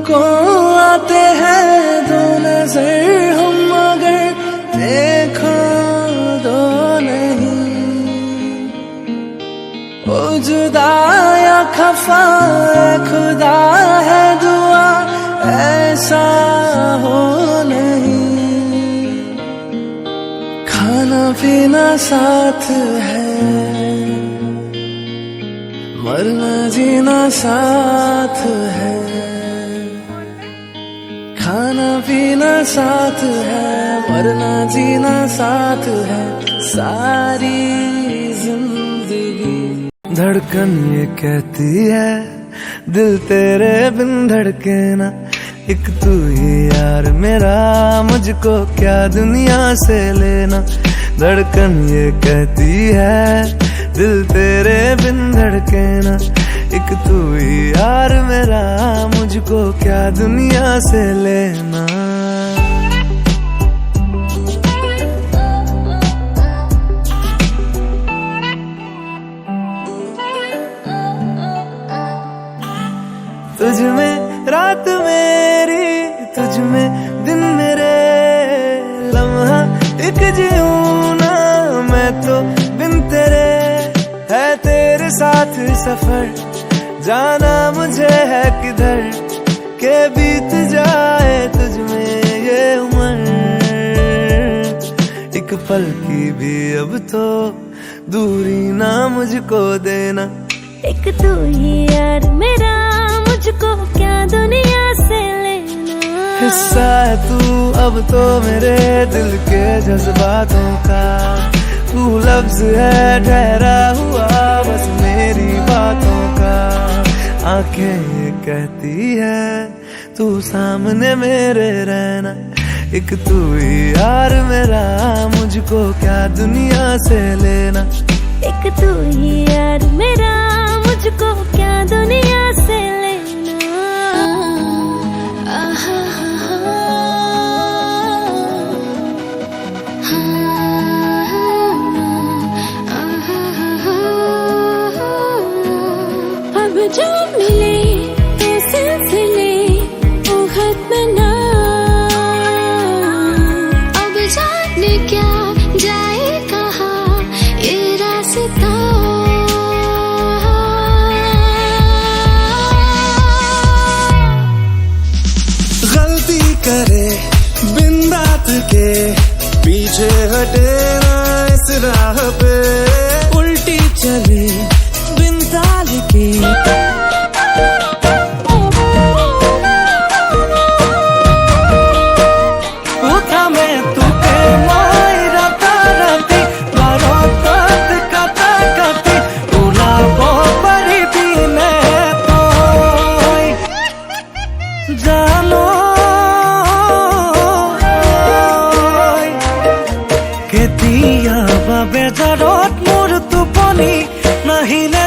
को आते हैं दो नजर हम मगर देखो दो नहीं। ओ जुदा या खफा खुदा है दुआ ऐसा हो नहीं। खाना पीना साथ है मरना जीना साथ है। खाना पीना साथ है मरना जीना साथ है सारी जिंदगी। धड़कन ये कहती है दिल तेरे बिन धड़के ना। एक तू ही यार मेरा मुझको क्या दुनिया से लेना। धड़कन ये कहती है दिल तेरे बिन धड़के ना। एक तू ही यार मेरा मुझको क्या दुनिया से लेना। तुझ में रात मेरी तुझ में दिन मेरे लम्हा एक जीऊं ना मैं तो बिन तेरे। है तेरे साथ सफर जाना मुझे है किधर के बीत जाए तुझ में ये उम्र। एक पल की भी अब तो दूरी ना मुझको देना। एक तू ही यार मेरा मुझको क्या दुनिया से लेना। हिस्सा है तू अब तो मेरे दिल के जज्बातों का। तू लफ्ज है ठहरा हुआ बस मेरी बातों का। आंखें ये कहती है तू सामने मेरे रहना। एक तू ही यार मेरा मुझको क्या दुनिया से लेना। एक तू ही यार मेरा मुझको क्या दुनिया से लेना। अब जो मिले तो सिलसिले वो खत्म ना। अब जाने क्या जाए कहाँ ये रास्ता। गलती करे बिन बात के पीछे हटे ना इस राह पे। उल्टी चले बिन ताल के उठा मैं तुके मायरा तारती बारो तात कता कती उला वो परी भी मैं तो जानो কেতিয়া বাবে জাৰত মোৰ টোপনি নাহিলে